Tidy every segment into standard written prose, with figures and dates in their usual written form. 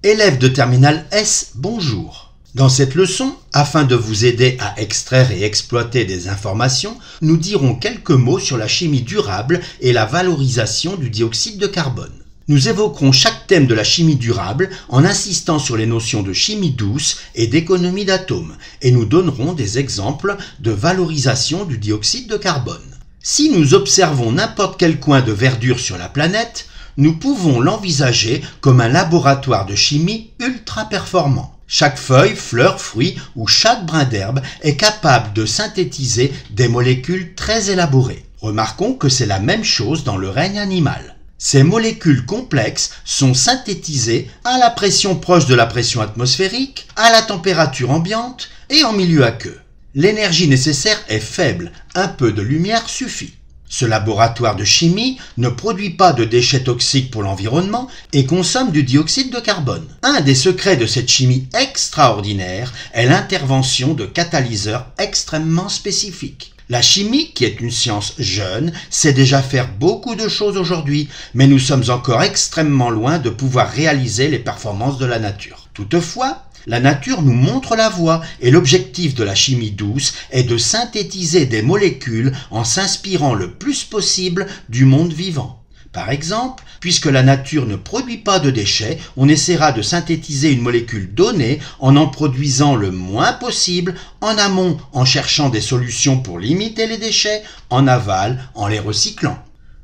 Élèves de terminale S, bonjour. Dans cette leçon, afin de vous aider à extraire et exploiter des informations, nous dirons quelques mots sur la chimie durable et la valorisation du dioxyde de carbone. Nous évoquerons chaque thème de la chimie durable en insistant sur les notions de chimie douce et d'économie d'atomes, et nous donnerons des exemples de valorisation du dioxyde de carbone. Si nous observons n'importe quel coin de verdure sur la planète, nous pouvons l'envisager comme un laboratoire de chimie ultra performant. Chaque feuille, fleur, fruit ou chaque brin d'herbe est capable de synthétiser des molécules très élaborées. Remarquons que c'est la même chose dans le règne animal. Ces molécules complexes sont synthétisées à la pression proche de la pression atmosphérique, à la température ambiante et en milieu aqueux. L'énergie nécessaire est faible, un peu de lumière suffit. Ce laboratoire de chimie ne produit pas de déchets toxiques pour l'environnement et consomme du dioxyde de carbone. Un des secrets de cette chimie extraordinaire est l'intervention de catalyseurs extrêmement spécifiques. La chimie, qui est une science jeune, sait déjà faire beaucoup de choses aujourd'hui, mais nous sommes encore extrêmement loin de pouvoir réaliser les performances de la nature. Toutefois, la nature nous montre la voie et l'objectif de la chimie douce est de synthétiser des molécules en s'inspirant le plus possible du monde vivant. Par exemple, puisque la nature ne produit pas de déchets, on essaiera de synthétiser une molécule donnée en produisant le moins possible, en amont en cherchant des solutions pour limiter les déchets, en aval en les recyclant.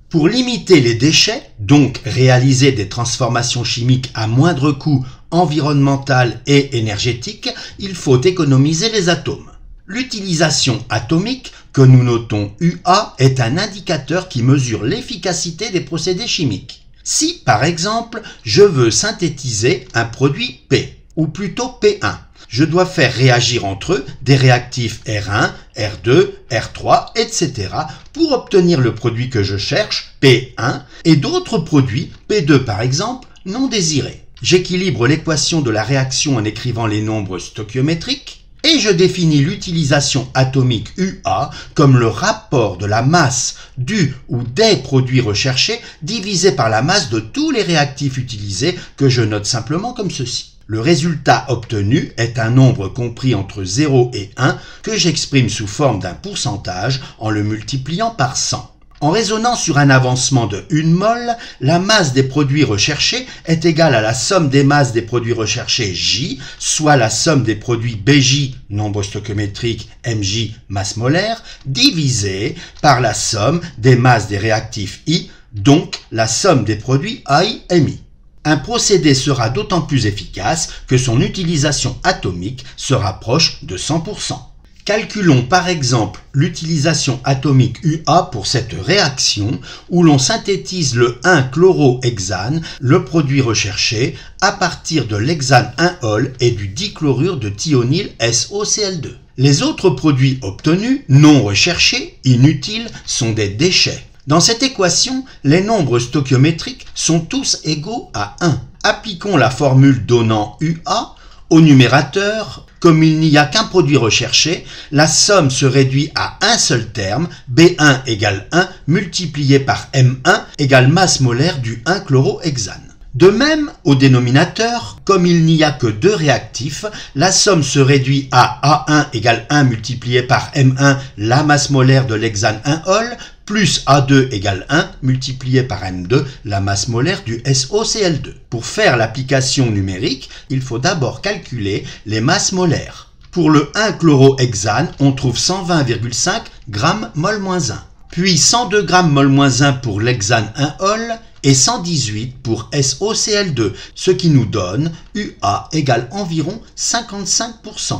Pour limiter les déchets, donc réaliser des transformations chimiques à moindre coût environnemental et énergétique, il faut économiser les atomes. L'utilisation atomique, que nous notons UA, est un indicateur qui mesure l'efficacité des procédés chimiques. Si, par exemple, je veux synthétiser un produit P, ou plutôt P1, je dois faire réagir entre eux des réactifs R1, R2, R3, etc. pour obtenir le produit que je cherche, P1, et d'autres produits, P2 par exemple, non désirés. J'équilibre l'équation de la réaction en écrivant les nombres stoichiométriques et je définis l'utilisation atomique UA comme le rapport de la masse du ou des produits recherchés divisé par la masse de tous les réactifs utilisés que je note simplement comme ceci. Le résultat obtenu est un nombre compris entre 0 et 1 que j'exprime sous forme d'un pourcentage en le multipliant par 100. En raisonnant sur un avancement de 1 mol, la masse des produits recherchés est égale à la somme des masses des produits recherchés J, soit la somme des produits BJ, nombre stoichiométrique, MJ, masse molaire, divisée par la somme des masses des réactifs I, donc la somme des produits AI-MI. Un procédé sera d'autant plus efficace que son utilisation atomique se rapproche de 100%. Calculons par exemple l'utilisation atomique UA pour cette réaction où l'on synthétise le 1-chlorohexane, le produit recherché, à partir de l'hexane 1-ol et du dichlorure de thionyle SOCl2. Les autres produits obtenus, non recherchés, inutiles, sont des déchets. Dans cette équation, les nombres stoichiométriques sont tous égaux à 1. Appliquons la formule donnant UA au numérateur. Comme il n'y a qu'un produit recherché, la somme se réduit à un seul terme, B1 égale 1 multiplié par M1 égale masse molaire du 1-chlorohexane. De même, au dénominateur, comme il n'y a que deux réactifs, la somme se réduit à A1 égale 1 multiplié par M1, la masse molaire de l'hexane 1-ol, plus A2 égale 1 multiplié par M2, la masse molaire du SOCl2. Pour faire l'application numérique, il faut d'abord calculer les masses molaires. Pour le 1-chlorohexane, on trouve 120,5 g mol-1, puis 102 g mol-1 pour l'hexane 1-ol et 118 pour SOCl2, ce qui nous donne UA égale environ 55%.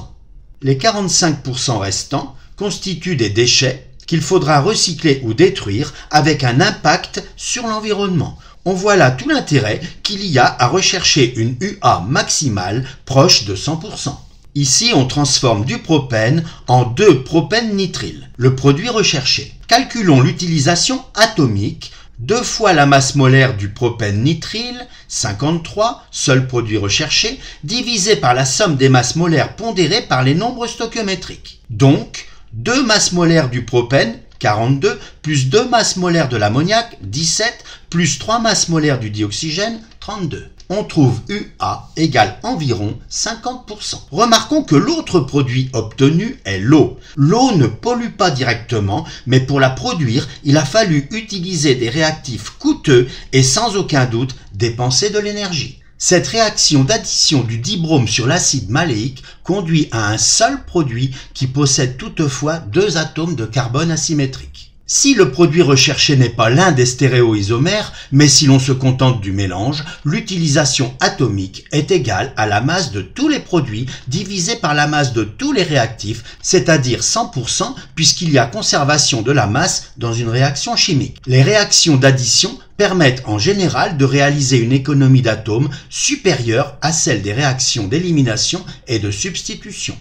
Les 45% restants constituent des déchets qu'il faudra recycler ou détruire avec un impact sur l'environnement. On voit là tout l'intérêt qu'il y a à rechercher une UA maximale proche de 100%. Ici, on transforme du propène en 2-propène-nitrile, le produit recherché. Calculons l'utilisation atomique. 2 fois la masse molaire du propène-nitrile, 53, seul produit recherché, divisé par la somme des masses molaires pondérées par les nombres stoichiométriques. Donc, 2 masses molaires du propène, 42, plus 2 masses molaires de l'ammoniac, 17, plus 3 masses molaires du dioxygène, 32. on trouve UA égale environ 50%. Remarquons que l'autre produit obtenu est l'eau. L'eau ne pollue pas directement, mais pour la produire, il a fallu utiliser des réactifs coûteux et sans aucun doute dépenser de l'énergie. Cette réaction d'addition du dibrome sur l'acide maléique conduit à un seul produit qui possède toutefois 2 atomes de carbone asymétriques. Si le produit recherché n'est pas l'un des stéréoisomères, mais si l'on se contente du mélange, l'utilisation atomique est égale à la masse de tous les produits divisée par la masse de tous les réactifs, c'est-à-dire 100% puisqu'il y a conservation de la masse dans une réaction chimique. Les réactions d'addition permettent en général de réaliser une économie d'atomes supérieure à celle des réactions d'élimination et de substitution.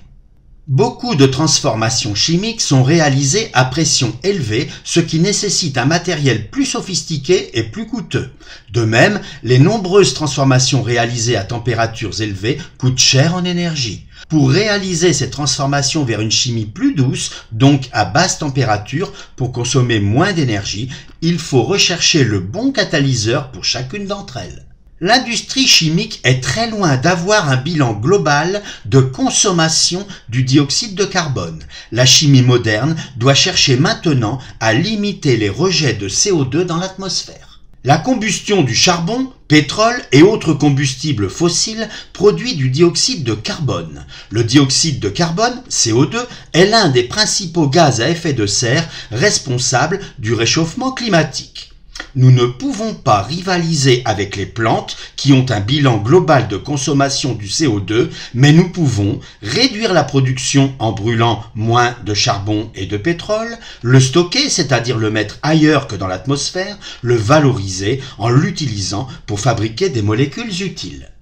Beaucoup de transformations chimiques sont réalisées à pression élevée, ce qui nécessite un matériel plus sophistiqué et plus coûteux. De même, les nombreuses transformations réalisées à températures élevées coûtent cher en énergie. Pour réaliser ces transformations vers une chimie plus douce, donc à basse température, pour consommer moins d'énergie, il faut rechercher le bon catalyseur pour chacune d'entre elles. L'industrie chimique est très loin d'avoir un bilan global de consommation du dioxyde de carbone. La chimie moderne doit chercher maintenant à limiter les rejets de CO2 dans l'atmosphère. La combustion du charbon, pétrole et autres combustibles fossiles produit du dioxyde de carbone. Le dioxyde de carbone, CO2, est l'un des principaux gaz à effet de serre responsables du réchauffement climatique. Nous ne pouvons pas rivaliser avec les plantes qui ont un bilan global de consommation du CO2, mais nous pouvons réduire la production en brûlant moins de charbon et de pétrole, le stocker, c'est-à-dire le mettre ailleurs que dans l'atmosphère, le valoriser en l'utilisant pour fabriquer des molécules utiles.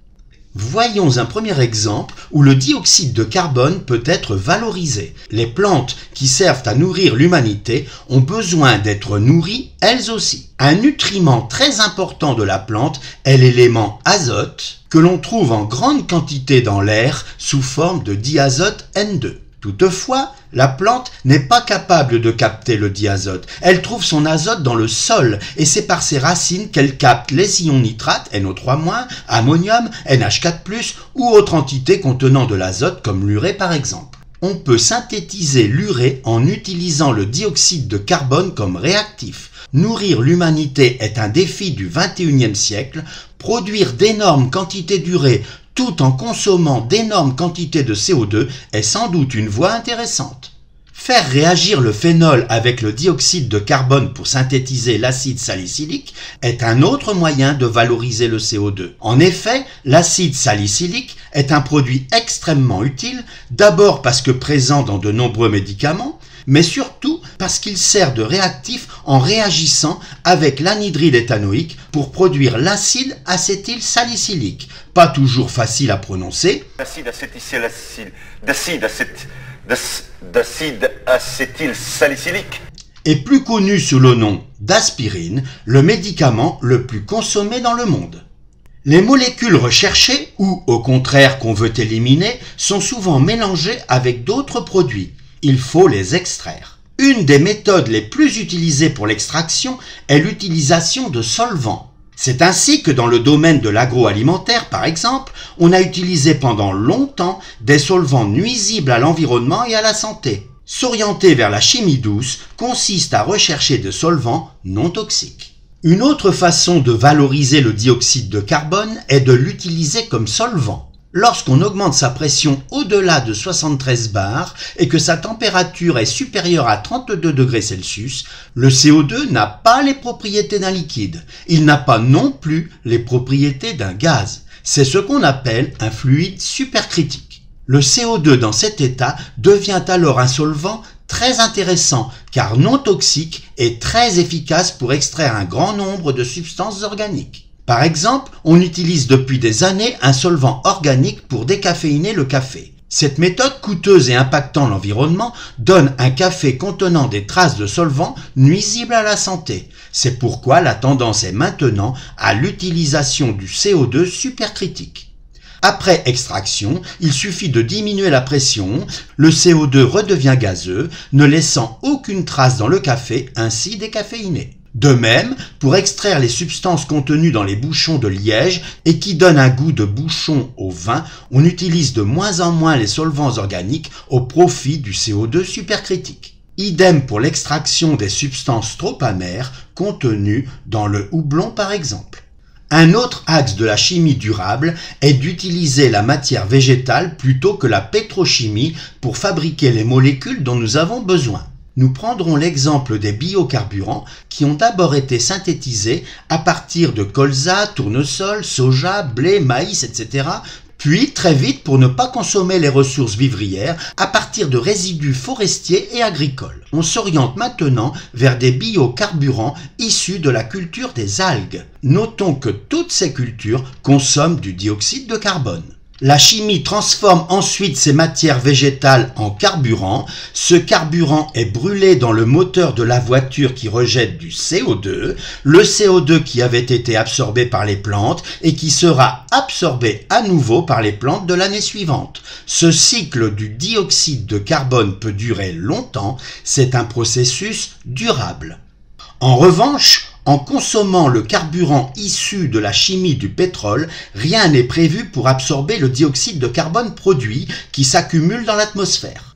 Voyons un premier exemple où le dioxyde de carbone peut être valorisé. Les plantes qui servent à nourrir l'humanité ont besoin d'être nourries elles aussi. Un nutriment très important de la plante est l'élément azote que l'on trouve en grande quantité dans l'air sous forme de diazote N2. Toutefois, la plante n'est pas capable de capter le diazote. Elle trouve son azote dans le sol et c'est par ses racines qu'elle capte les ions nitrates, NO3-, ammonium, NH4+, ou autres entités contenant de l'azote comme l'urée par exemple. On peut synthétiser l'urée en utilisant le dioxyde de carbone comme réactif. Nourrir l'humanité est un défi du XXIe siècle. Produire d'énormes quantités d'urée tout en consommant d'énormes quantités de CO2 est sans doute une voie intéressante. Faire réagir le phénol avec le dioxyde de carbone pour synthétiser l'acide salicylique est un autre moyen de valoriser le CO2. En effet, l'acide salicylique est un produit extrêmement utile, d'abord parce que présent dans de nombreux médicaments, mais surtout parce qu'il sert de réactif en réagissant avec l'anhydride éthanoïque pour produire l'acide acétylsalicylique. Pas toujours facile à prononcer. D'acide acétylsalicylique. Est plus connu sous le nom d'aspirine, le médicament le plus consommé dans le monde. Les molécules recherchées, ou au contraire qu'on veut éliminer, sont souvent mélangées avec d'autres produits. Il faut les extraire. Une des méthodes les plus utilisées pour l'extraction est l'utilisation de solvants. C'est ainsi que dans le domaine de l'agroalimentaire, par exemple, on a utilisé pendant longtemps des solvants nuisibles à l'environnement et à la santé. S'orienter vers la chimie douce consiste à rechercher des solvants non toxiques. Une autre façon de valoriser le dioxyde de carbone est de l'utiliser comme solvant. Lorsqu'on augmente sa pression au-delà de 73 bars et que sa température est supérieure à 32 degrés Celsius, le CO2 n'a pas les propriétés d'un liquide. Il n'a pas non plus les propriétés d'un gaz. C'est ce qu'on appelle un fluide supercritique. Le CO2 dans cet état devient alors un solvant très intéressant car non toxique et très efficace pour extraire un grand nombre de substances organiques. Par exemple, on utilise depuis des années un solvant organique pour décaféiner le café. Cette méthode coûteuse et impactant l'environnement donne un café contenant des traces de solvants nuisibles à la santé. C'est pourquoi la tendance est maintenant à l'utilisation du CO2 supercritique. Après extraction, il suffit de diminuer la pression, le CO2 redevient gazeux, ne laissant aucune trace dans le café ainsi décaféiné. De même, pour extraire les substances contenues dans les bouchons de liège et qui donnent un goût de bouchon au vin, on utilise de moins en moins les solvants organiques au profit du CO2 supercritique. Idem pour l'extraction des substances trop amères contenues dans le houblon par exemple. Un autre axe de la chimie durable est d'utiliser la matière végétale plutôt que la pétrochimie pour fabriquer les molécules dont nous avons besoin. Nous prendrons l'exemple des biocarburants qui ont d'abord été synthétisés à partir de colza, tournesol, soja, blé, maïs, etc., puis très vite pour ne pas consommer les ressources vivrières à partir de résidus forestiers et agricoles. On s'oriente maintenant vers des biocarburants issus de la culture des algues. Notons que toutes ces cultures consomment du dioxyde de carbone. La chimie transforme ensuite ces matières végétales en carburant. Ce carburant est brûlé dans le moteur de la voiture qui rejette du CO2, le CO2 qui avait été absorbé par les plantes et qui sera absorbé à nouveau par les plantes de l'année suivante. Ce cycle du dioxyde de carbone peut durer longtemps, c'est un processus durable. En revanche, en consommant le carburant issu de la chimie du pétrole, rien n'est prévu pour absorber le dioxyde de carbone produit qui s'accumule dans l'atmosphère.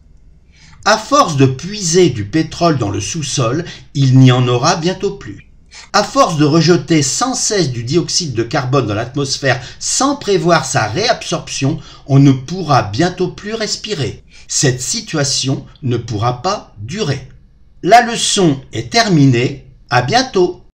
À force de puiser du pétrole dans le sous-sol, il n'y en aura bientôt plus. À force de rejeter sans cesse du dioxyde de carbone dans l'atmosphère sans prévoir sa réabsorption, on ne pourra bientôt plus respirer. Cette situation ne pourra pas durer. La leçon est terminée. À bientôt!